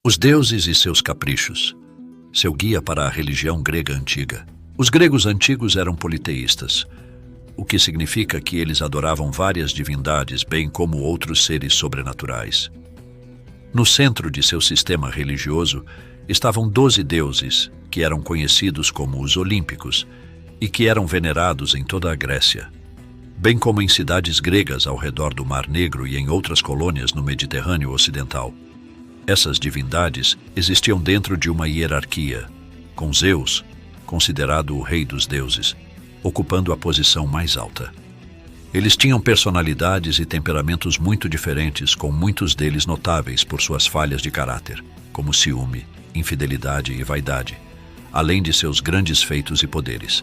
Os deuses e seus caprichos. Seu guia para a religião grega antiga. Os gregos antigos eram politeístas, o que significa que eles adoravam várias divindades, bem como outros seres sobrenaturais. No centro de seu sistema religioso estavam 12 deuses, que eram conhecidos como os Olímpicos e que eram venerados em toda a Grécia, bem como em cidades gregas ao redor do Mar Negro e em outras colônias no Mediterrâneo Ocidental. Essas divindades existiam dentro de uma hierarquia, com Zeus, considerado o rei dos deuses, ocupando a posição mais alta. Eles tinham personalidades e temperamentos muito diferentes, com muitos deles notáveis por suas falhas de caráter, como ciúme, infidelidade e vaidade, além de seus grandes feitos e poderes.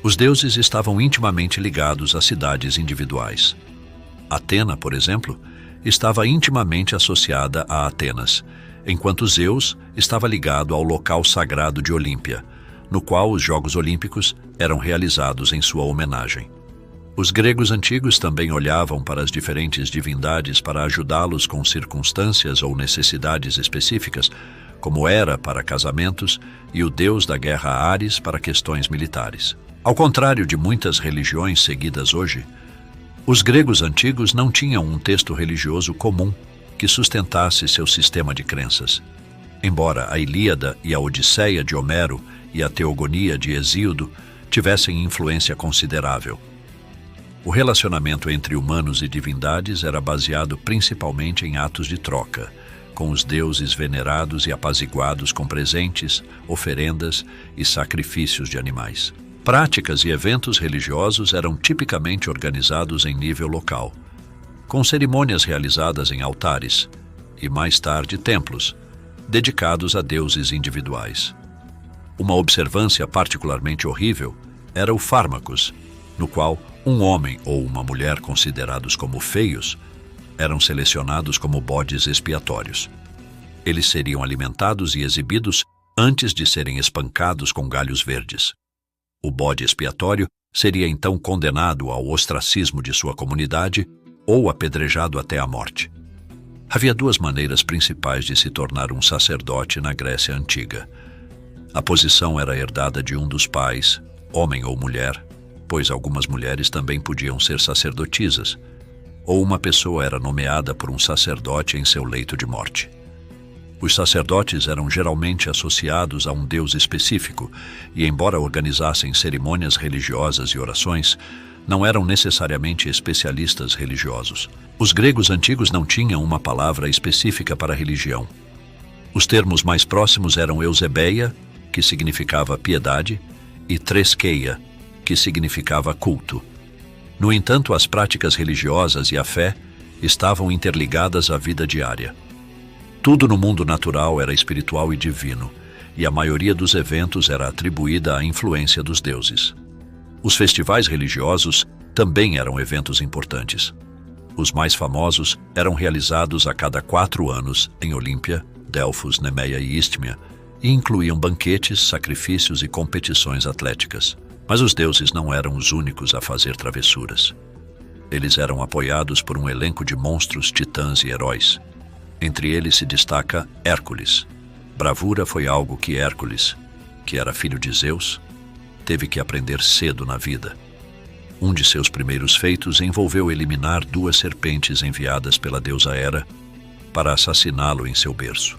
Os deuses estavam intimamente ligados a cidades individuais. Atena, por exemplo, estava intimamente associada a Atenas, enquanto Zeus estava ligado ao local sagrado de Olímpia, no qual os Jogos Olímpicos eram realizados em sua homenagem. Os gregos antigos também olhavam para as diferentes divindades para ajudá-los com circunstâncias ou necessidades específicas, como Hera para casamentos e o deus da guerra Ares para questões militares. Ao contrário de muitas religiões seguidas hoje, os gregos antigos não tinham um texto religioso comum que sustentasse seu sistema de crenças. Embora a Ilíada e a Odisseia de Homero e a Teogonia de Hesíodo tivessem influência considerável. O relacionamento entre humanos e divindades era baseado principalmente em atos de troca, com os deuses venerados e apaziguados com presentes, oferendas e sacrifícios de animais. Práticas e eventos religiosos eram tipicamente organizados em nível local, com cerimônias realizadas em altares e, mais tarde, templos, dedicados a deuses individuais. Uma observância particularmente horrível era o fármacos, no qual um homem ou uma mulher considerados como feios eram selecionados como bodes expiatórios. Eles seriam alimentados e exibidos antes de serem espancados com galhos verdes. O bode expiatório seria então condenado ao ostracismo de sua comunidade ou apedrejado até a morte. Havia duas maneiras principais de se tornar um sacerdote na Grécia Antiga. A posição era herdada de um dos pais, homem ou mulher, pois algumas mulheres também podiam ser sacerdotisas, ou uma pessoa era nomeada por um sacerdote em seu leito de morte. Os sacerdotes eram geralmente associados a um deus específico e, embora organizassem cerimônias religiosas e orações, não eram necessariamente especialistas religiosos. Os gregos antigos não tinham uma palavra específica para a religião. Os termos mais próximos eram Eusebeia, que significava piedade, e Treskeia, que significava culto. No entanto, as práticas religiosas e a fé estavam interligadas à vida diária. Tudo no mundo natural era espiritual e divino, e a maioria dos eventos era atribuída à influência dos deuses. Os festivais religiosos também eram eventos importantes. Os mais famosos eram realizados a cada 4 anos em Olímpia, Delfos, Nemeia e Istmia, e incluíam banquetes, sacrifícios e competições atléticas. Mas os deuses não eram os únicos a fazer travessuras. Eles eram apoiados por um elenco de monstros, titãs e heróis. Entre eles se destaca Hércules. Bravura foi algo que Hércules, que era filho de Zeus, teve que aprender cedo na vida. Um de seus primeiros feitos envolveu eliminar 2 serpentes enviadas pela deusa Hera para assassiná-lo em seu berço.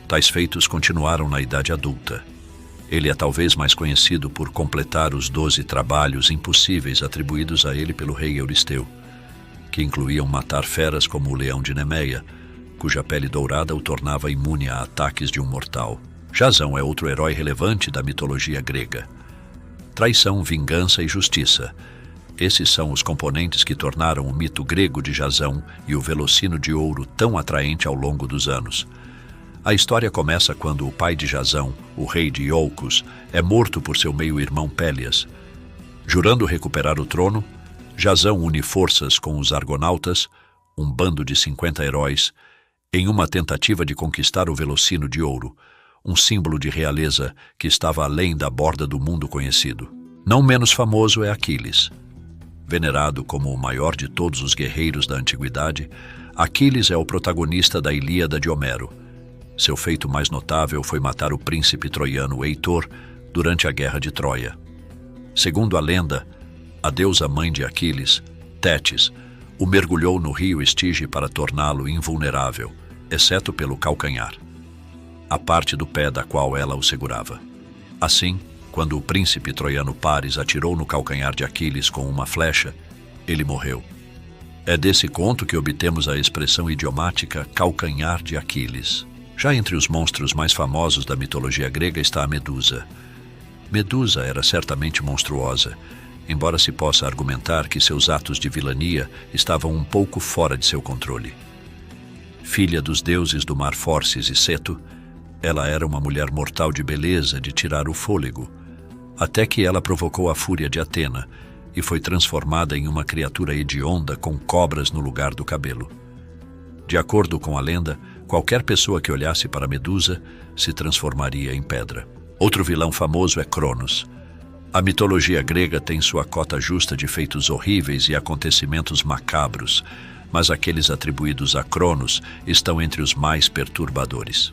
Tais feitos continuaram na idade adulta. Ele é talvez mais conhecido por completar os 12 trabalhos impossíveis atribuídos a ele pelo rei Euristeu, que incluíam matar feras como o leão de Nemeia, cuja pele dourada o tornava imune a ataques de um mortal. Jasão é outro herói relevante da mitologia grega. Traição, vingança e justiça. Esses são os componentes que tornaram o mito grego de Jasão e o Velocino de Ouro tão atraente ao longo dos anos. A história começa quando o pai de Jasão, o rei de Iolcos, é morto por seu meio-irmão Pélias. Jurando recuperar o trono, Jasão une forças com os Argonautas, um bando de 50 heróis, em uma tentativa de conquistar o Velocino de Ouro, um símbolo de realeza que estava além da borda do mundo conhecido. Não menos famoso é Aquiles. Venerado como o maior de todos os guerreiros da antiguidade, Aquiles é o protagonista da Ilíada de Homero. Seu feito mais notável foi matar o príncipe troiano Heitor durante a Guerra de Troia. Segundo a lenda, a deusa mãe de Aquiles, Tétis, o mergulhou no rio Estige para torná-lo invulnerável, exceto pelo calcanhar, a parte do pé da qual ela o segurava. Assim, quando o príncipe troiano Paris atirou no calcanhar de Aquiles com uma flecha, ele morreu. É desse conto que obtemos a expressão idiomática calcanhar de Aquiles. Já entre os monstros mais famosos da mitologia grega está a Medusa. Medusa era certamente monstruosa, embora se possa argumentar que seus atos de vilania estavam um pouco fora de seu controle. Filha dos deuses do mar Forces e Ceto, ela era uma mulher mortal de beleza de tirar o fôlego, até que ela provocou a fúria de Atena e foi transformada em uma criatura hedionda com cobras no lugar do cabelo. De acordo com a lenda, qualquer pessoa que olhasse para Medusa se transformaria em pedra. Outro vilão famoso é Cronos. A mitologia grega tem sua cota justa de feitos horríveis e acontecimentos macabros, mas aqueles atribuídos a Cronos estão entre os mais perturbadores.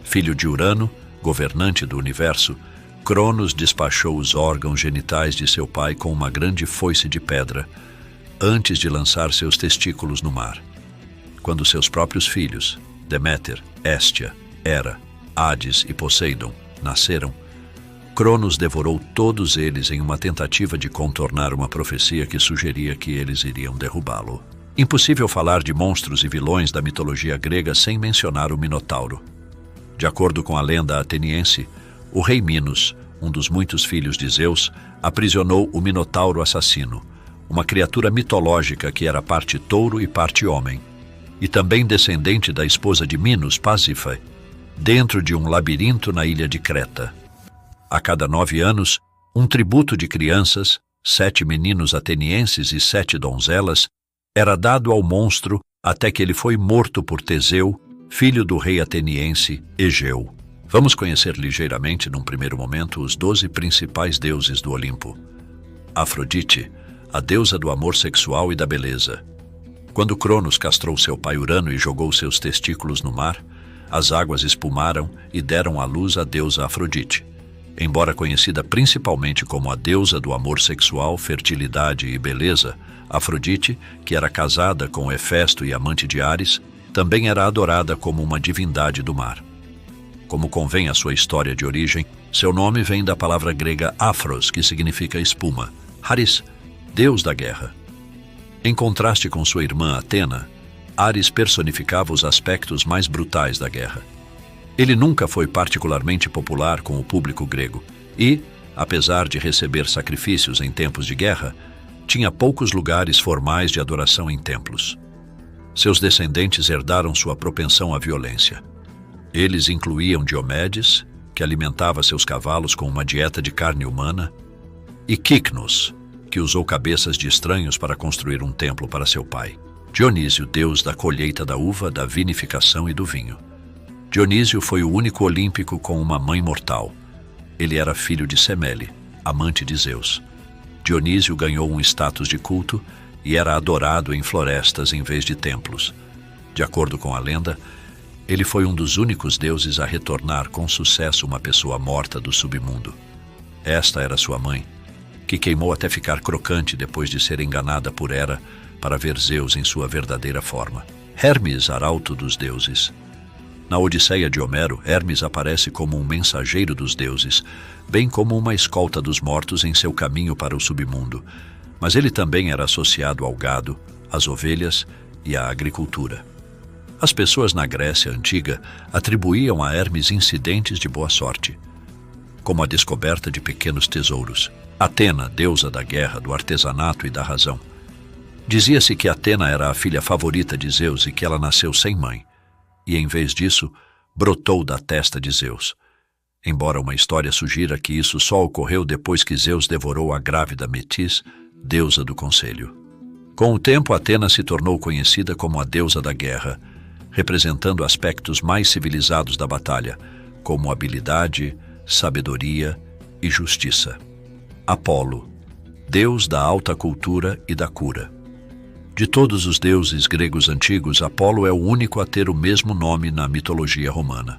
Filho de Urano, governante do universo, Cronos despachou os órgãos genitais de seu pai com uma grande foice de pedra, antes de lançar seus testículos no mar. Quando seus próprios filhos, Deméter, Héstia, Hera, Hades e Poseidon, nasceram, Cronos devorou todos eles em uma tentativa de contornar uma profecia que sugeria que eles iriam derrubá-lo. Impossível falar de monstros e vilões da mitologia grega sem mencionar o Minotauro. De acordo com a lenda ateniense, o rei Minos, um dos muitos filhos de Zeus, aprisionou o Minotauro assassino, uma criatura mitológica que era parte touro e parte homem, e também descendente da esposa de Minos, Pasífae, dentro de um labirinto na ilha de Creta. A cada 9 anos, um tributo de crianças, 7 meninos atenienses e 7 donzelas, era dado ao monstro até que ele foi morto por Teseu, filho do rei ateniense Egeu. Vamos conhecer ligeiramente, num primeiro momento, os 12 principais deuses do Olimpo. Afrodite, a deusa do amor sexual e da beleza. Quando Cronos castrou seu pai Urano e jogou seus testículos no mar, as águas espumaram e deram à luz a deusa Afrodite. Embora conhecida principalmente como a deusa do amor sexual, fertilidade e beleza, Afrodite, que era casada com Hefesto e amante de Ares, também era adorada como uma divindade do mar. Como convém à sua história de origem, seu nome vem da palavra grega afros, que significa espuma. Ares, deus da guerra. Em contraste com sua irmã Atena, Ares personificava os aspectos mais brutais da guerra. Ele nunca foi particularmente popular com o público grego e, apesar de receber sacrifícios em tempos de guerra, tinha poucos lugares formais de adoração em templos. Seus descendentes herdaram sua propensão à violência. Eles incluíam Diomedes, que alimentava seus cavalos com uma dieta de carne humana, e Quicnos, que usou cabeças de estranhos para construir um templo para seu pai. Dionísio, deus da colheita da uva, da vinificação e do vinho. Dionísio foi o único olímpico com uma mãe mortal. Ele era filho de Semele, amante de Zeus. Dionísio ganhou um status de culto e era adorado em florestas em vez de templos. De acordo com a lenda, ele foi um dos únicos deuses a retornar com sucesso uma pessoa morta do submundo. Esta era sua mãe, que queimou até ficar crocante depois de ser enganada por Hera para ver Zeus em sua verdadeira forma. Hermes, arauto dos deuses. Na Odisseia de Homero, Hermes aparece como um mensageiro dos deuses, bem como uma escolta dos mortos em seu caminho para o submundo, mas ele também era associado ao gado, às ovelhas e à agricultura. As pessoas na Grécia Antiga atribuíam a Hermes incidentes de boa sorte, como a descoberta de pequenos tesouros. Atena, deusa da guerra, do artesanato e da razão. Dizia-se que Atena era a filha favorita de Zeus e que ela nasceu sem mãe, e em vez disso, brotou da testa de Zeus. Embora uma história sugira que isso só ocorreu depois que Zeus devorou a grávida Metis, deusa do conselho. Com o tempo, Atena se tornou conhecida como a deusa da guerra, representando aspectos mais civilizados da batalha, como habilidade, sabedoria e justiça. Apolo, deus da alta cultura e da cura. De todos os deuses gregos antigos, Apolo é o único a ter o mesmo nome na mitologia romana.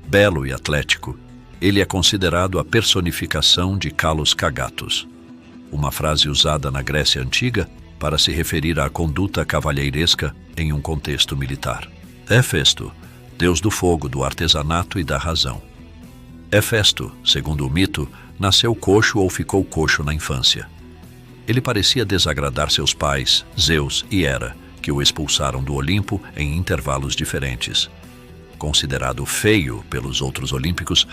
Belo e atlético, ele é considerado a personificação de Kalos Kagatos, uma frase usada na Grécia Antiga para se referir à conduta cavalheiresca em um contexto militar. Hefesto, deus do fogo, do artesanato e da razão. Hefesto, segundo o mito, nasceu coxo ou ficou coxo na infância. Ele parecia desagradar seus pais, Zeus e Hera, que o expulsaram do Olimpo em intervalos diferentes. Considerado feio pelos outros olímpicos,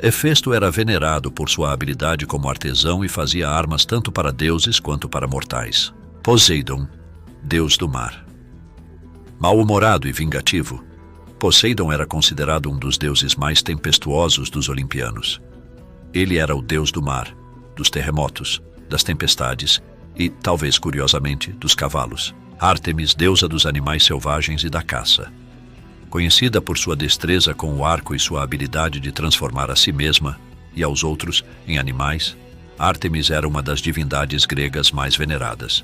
Hefesto era venerado por sua habilidade como artesão e fazia armas tanto para deuses quanto para mortais. Poseidon, deus do mar. Mal-humorado e vingativo, Poseidon era considerado um dos deuses mais tempestuosos dos olimpianos. Ele era o deus do mar, dos terremotos, das tempestades e, talvez curiosamente, dos cavalos. Ártemis, deusa dos animais selvagens e da caça. Conhecida por sua destreza com o arco e sua habilidade de transformar a si mesma e aos outros em animais, Ártemis era uma das divindades gregas mais veneradas.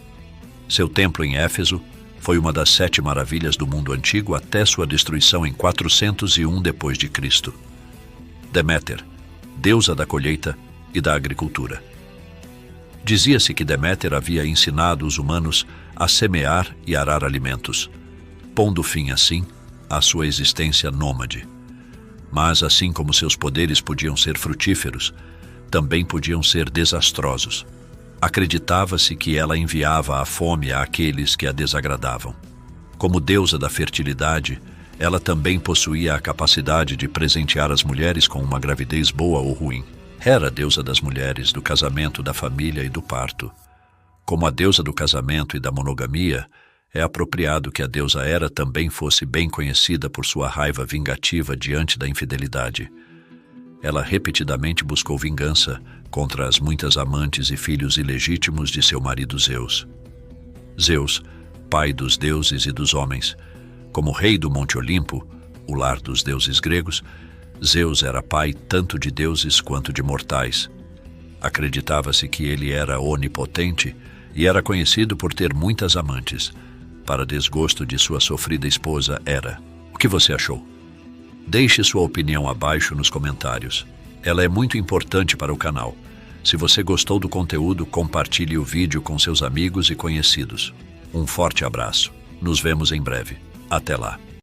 Seu templo em Éfeso foi uma das 7 maravilhas do mundo antigo até sua destruição em 401 d.C. Deméter, deusa da colheita e da agricultura. Dizia-se que Deméter havia ensinado os humanos a semear e arar alimentos, pondo fim, assim, à sua existência nômade. Mas, assim como seus poderes podiam ser frutíferos, também podiam ser desastrosos. Acreditava-se que ela enviava a fome àqueles que a desagradavam. Como deusa da fertilidade, ela também possuía a capacidade de presentear as mulheres com uma gravidez boa ou ruim. Hera, deusa das mulheres, do casamento, da família e do parto. Como a deusa do casamento e da monogamia, é apropriado que a deusa Hera também fosse bem conhecida por sua raiva vingativa diante da infidelidade. Ela repetidamente buscou vingança contra as muitas amantes e filhos ilegítimos de seu marido Zeus. Zeus, pai dos deuses e dos homens, como rei do Monte Olimpo, o lar dos deuses gregos, Zeus era pai tanto de deuses quanto de mortais. Acreditava-se que ele era onipotente e era conhecido por ter muitas amantes, para desgosto de sua sofrida esposa Hera. O que você achou? Deixe sua opinião abaixo nos comentários. Ela é muito importante para o canal. Se você gostou do conteúdo, compartilhe o vídeo com seus amigos e conhecidos. Um forte abraço. Nos vemos em breve. Até lá.